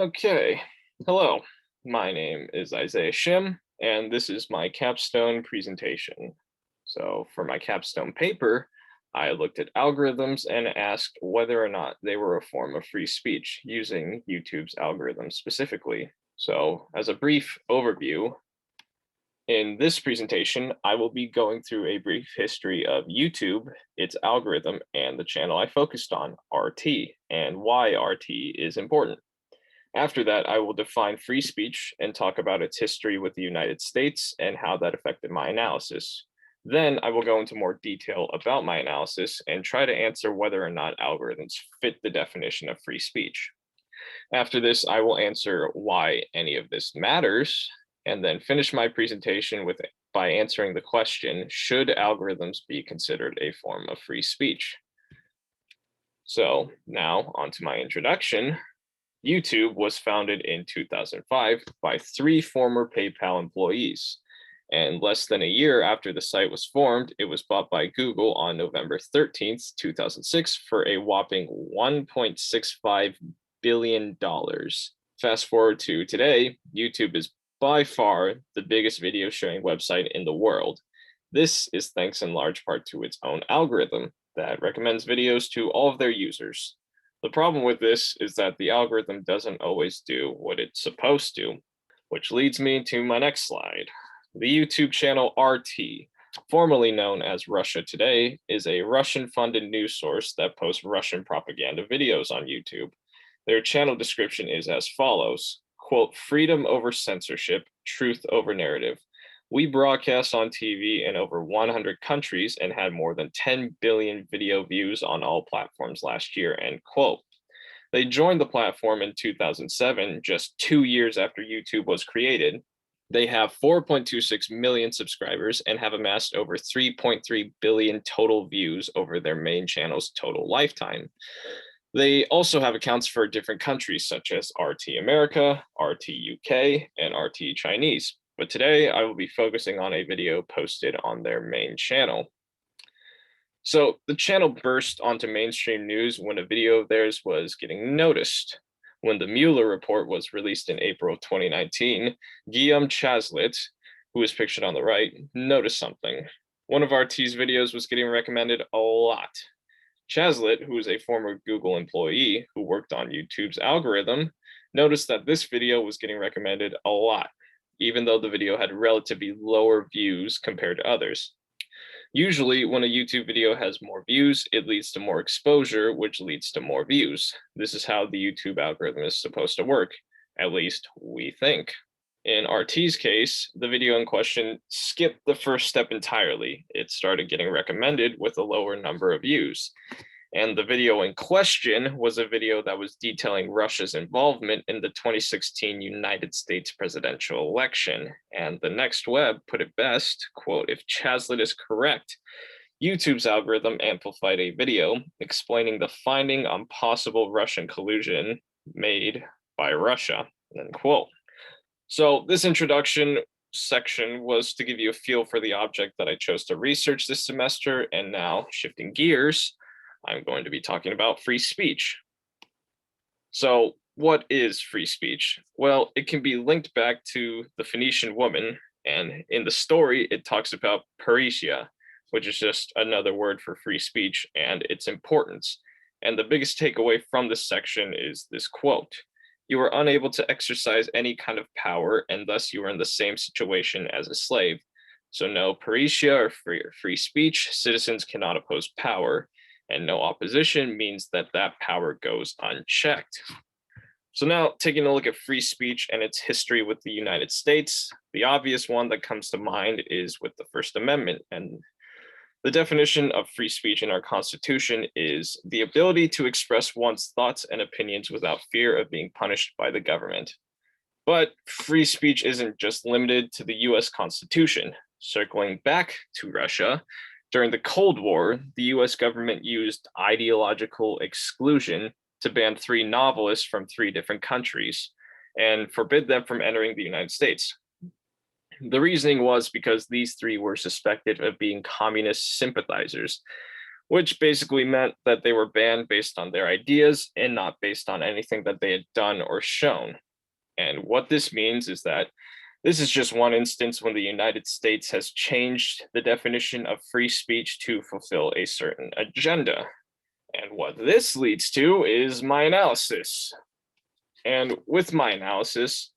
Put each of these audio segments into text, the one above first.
Okay, hello. My name is Isaiah Shim, and this is my capstone presentation. So, for my capstone paper, I looked at algorithms and asked whether or not they were a form of free speech using YouTube's algorithms specifically. So, as a brief overview, in this presentation, I will be going through a brief history of YouTube, its algorithm, and the channel I focused on, RT, and why RT is important. After that, I will define free speech and talk about its history with the United States and how that affected my analysis. Then I will go into more detail about my analysis and try to answer whether or not algorithms fit the definition of free speech. After this, I will answer why any of this matters, and then finish my presentation by answering the question, should algorithms be considered a form of free speech? So now onto my introduction. YouTube was founded in 2005 by three former PayPal employees. And less than a year after the site was formed, it was bought by Google on November 13th, 2006 for a whopping $1.65 billion. Fast forward to today, YouTube is by far the biggest video sharing website in the world. This is thanks in large part to its own algorithm that recommends videos to all of their users. The problem with this is that the algorithm doesn't always do what it's supposed to, which leads me to my next slide. The YouTube channel RT, formerly known as Russia Today, is a Russian-funded news source that posts Russian propaganda videos on YouTube. Their channel description is as follows, quote, freedom over censorship, truth over narrative. We broadcast on TV in over 100 countries and had more than 10 billion video views on all platforms last year, end quote. They joined the platform in 2007, just 2 years after YouTube was created. They have 4.26 million subscribers and have amassed over 3.3 billion total views over their main channel's total lifetime. They also have accounts for different countries such as RT America, RT UK, and RT Chinese. But today I will be focusing on a video posted on their main channel. So the channel burst onto mainstream news when a video of theirs was getting noticed. When the Mueller report was released in April of 2019, Guillaume Chazlet, who is pictured on the right, noticed something. One of RT's videos was getting recommended a lot. Chazlet, who is a former Google employee who worked on YouTube's algorithm, noticed that this video was getting recommended a lot, even though the video had relatively lower views compared to others. Usually, when a YouTube video has more views, it leads to more exposure, which leads to more views. This is how the YouTube algorithm is supposed to work, at least we think. In RT's case, the video in question skipped the first step entirely. It started getting recommended with a lower number of views. And the video in question was a video that was detailing Russia's involvement in the 2016 United States presidential election. And the Next Web put it best, quote, if Chazlet is correct, YouTube's algorithm amplified a video explaining the finding on possible Russian collusion made by Russia, end quote. So this introduction section was to give you a feel for the object that I chose to research this semester. And now, shifting gears, I'm going to be talking about free speech. So what is free speech? Well, it can be linked back to the Phoenician woman. And in the story, it talks about parrhesia, which is just another word for free speech and its importance. And the biggest takeaway from this section is this quote. You are unable to exercise any kind of power, and thus you are in the same situation as a slave. So no parrhesia or free speech, citizens cannot oppose power, and no opposition means that that power goes unchecked. So now taking a look at free speech and its history with the United States, the obvious one that comes to mind is with the First Amendment. And the definition of free speech in our Constitution is the ability to express one's thoughts and opinions without fear of being punished by the government. But free speech isn't just limited to the US Constitution. Circling back to Russia, during the Cold War, the US government used ideological exclusion to ban 3 novelists from 3 different countries and forbid them from entering the United States. The reasoning was because these 3 were suspected of being communist sympathizers, which basically meant that they were banned based on their ideas and not based on anything that they had done or shown. And what this means is that this is just one instance when the United States has changed the definition of free speech to fulfill a certain agenda. And what this leads to is my analysis. And with my analysis,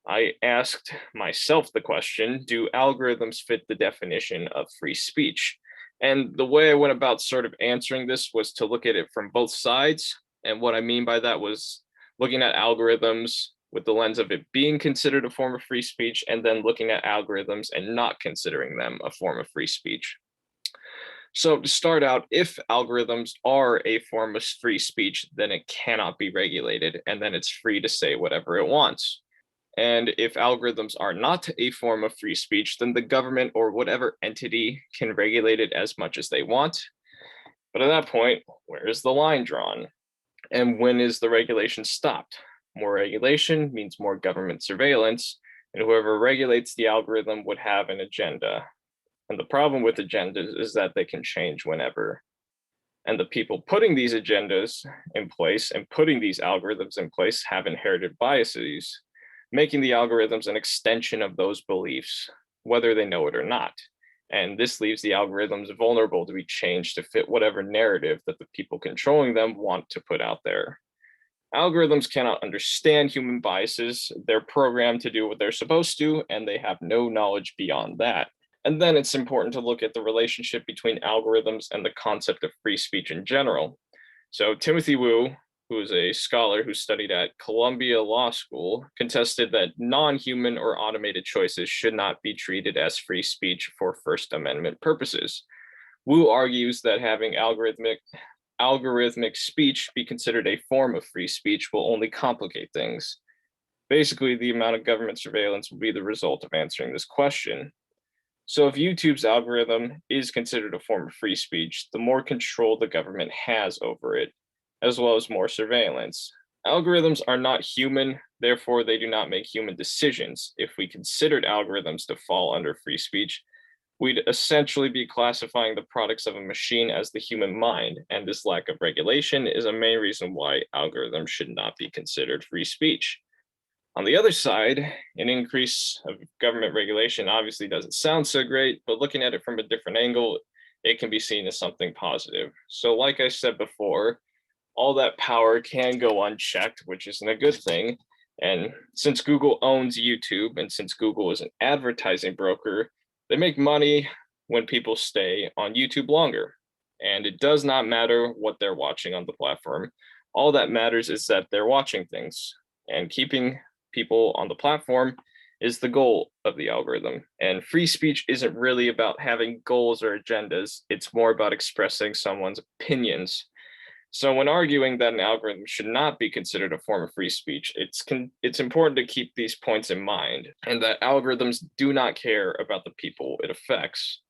I asked myself the question, do algorithms fit the definition of free speech? And the way I went about sort of answering this was to look at it from both sides. And what I mean by that was looking at algorithms with the lens of it being considered a form of free speech, and then looking at algorithms and not considering them a form of free speech. So to start out, if algorithms are a form of free speech, then it cannot be regulated, and then it's free to say whatever it wants. And if algorithms are not a form of free speech, then the government or whatever entity can regulate it as much as they want. But at that point, where is the line drawn? And when is the regulation stopped? More regulation means more government surveillance, and whoever regulates the algorithm would have an agenda. And the problem with agendas is that they can change whenever. And the people putting these agendas in place and putting these algorithms in place have inherited biases, making the algorithms an extension of those beliefs, whether they know it or not. And this leaves the algorithms vulnerable to be changed to fit whatever narrative that the people controlling them want to put out there. Algorithms cannot understand human biases. They're programmed to do what they're supposed to, and they have no knowledge beyond that. And then it's important to look at the relationship between algorithms and the concept of free speech in general. So Timothy Wu, who is a scholar who studied at Columbia Law School, contested that non-human or automated choices should not be treated as free speech for First Amendment purposes. Wu argues that having algorithmic speech be considered a form of free speech will only complicate things. Basically, the amount of government surveillance will be the result of answering this question. So if YouTube's algorithm is considered a form of free speech, the more control the government has over it, as well as more surveillance. Algorithms are not human, therefore they do not make human decisions. If we considered algorithms to fall under free speech, we'd essentially be classifying the products of a machine as the human mind, and this lack of regulation is a main reason why algorithms should not be considered free speech. On the other side, an increase of government regulation obviously doesn't sound so great, but looking at it from a different angle, it can be seen as something positive. So like I said before, all that power can go unchecked, which isn't a good thing. And since Google owns YouTube, and since Google is an advertising broker, they make money when people stay on YouTube longer. And it does not matter what they're watching on the platform. All that matters is that they're watching things, and keeping people on the platform is the goal of the algorithm. And free speech isn't really about having goals or agendas. It's more about expressing someone's opinions. So when arguing that an algorithm should not be considered a form of free speech, it's important to keep these points in mind, and that algorithms do not care about the people it affects.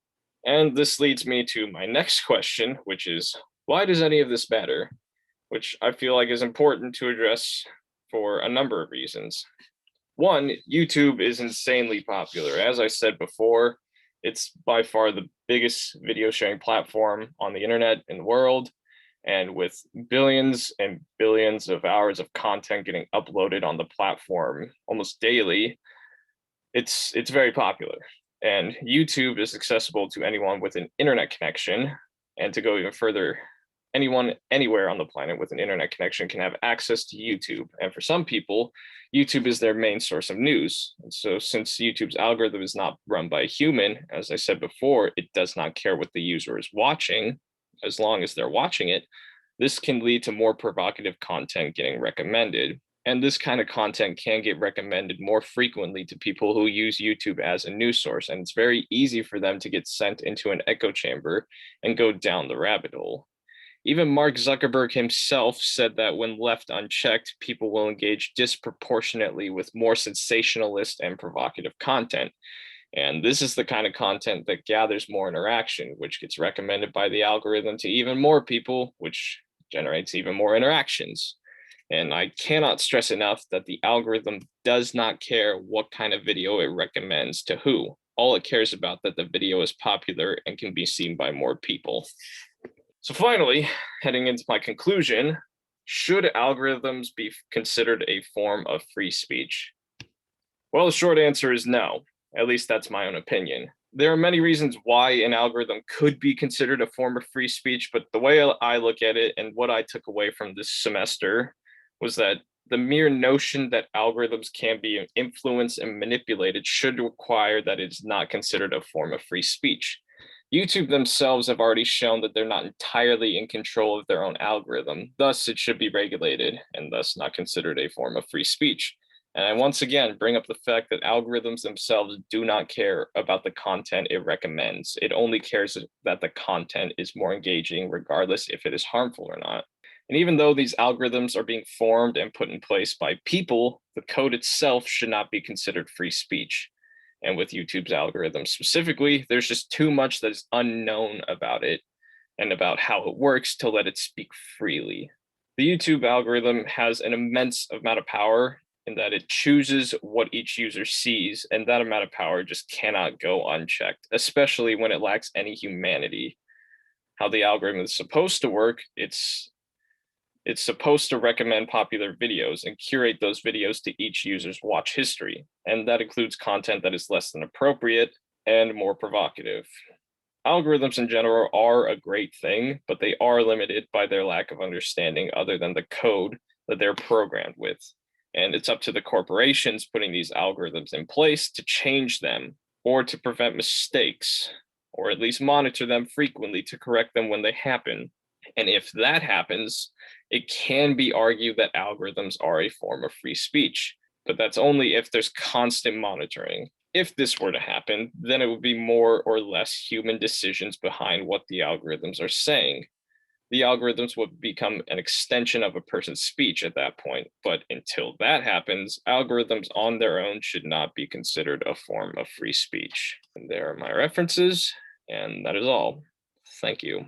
And this leads me to my next question, which is, why does any of this matter? Which I feel like is important to address for a number of reasons. One, YouTube is insanely popular. As I said before, it's by far the biggest video sharing platform on the internet in the world. And with billions and billions of hours of content getting uploaded on the platform almost daily, it's very popular. And YouTube is accessible to anyone with an internet connection. And to go even further, anyone anywhere on the planet with an internet connection can have access to YouTube. And for some people, YouTube is their main source of news. And so since YouTube's algorithm is not run by a human, as I said before, it does not care what the user is watching, as long as they're watching it. This can lead to more provocative content getting recommended. And this kind of content can get recommended more frequently to people who use YouTube as a news source. And it's very easy for them to get sent into an echo chamber and go down the rabbit hole. Even Mark Zuckerberg himself said that when left unchecked, people will engage disproportionately with more sensationalist and provocative content. And this is the kind of content that gathers more interaction, which gets recommended by the algorithm to even more people, which generates even more interactions. And I cannot stress enough that the algorithm does not care what kind of video it recommends to who. All it cares about that the video is popular and can be seen by more people. So finally, heading into my conclusion, should algorithms be considered a form of free speech? Well, the short answer is no. At least that's my own opinion. There are many reasons why an algorithm could be considered a form of free speech, but the way I look at it and what I took away from this semester was that the mere notion that algorithms can be influenced and manipulated should require that it's not considered a form of free speech. YouTube themselves have already shown that they're not entirely in control of their own algorithm. Thus, it should be regulated and thus not considered a form of free speech. And I once again bring up the fact that algorithms themselves do not care about the content it recommends. It only cares that the content is more engaging, regardless if it is harmful or not. And even though these algorithms are being formed and put in place by people, the code itself should not be considered free speech. And with YouTube's algorithm specifically, there's just too much that is unknown about it and about how it works to let it speak freely. The YouTube algorithm has an immense amount of power in that it chooses what each user sees, and that amount of power just cannot go unchecked, especially when it lacks any humanity. How the algorithm is supposed to work, it's supposed to recommend popular videos and curate those videos to each user's watch history, and that includes content that is less than appropriate and more provocative. Algorithms in general are a great thing, but they are limited by their lack of understanding other than the code that they're programmed with. And it's up to the corporations putting these algorithms in place to change them or to prevent mistakes, or at least monitor them frequently to correct them when they happen. And if that happens, it can be argued that algorithms are a form of free speech, but that's only if there's constant monitoring. If this were to happen, then it would be more or less human decisions behind what the algorithms are saying. The algorithms would become an extension of a person's speech at that point. But until that happens, algorithms on their own should not be considered a form of free speech. And there are my references, and that is all. Thank you.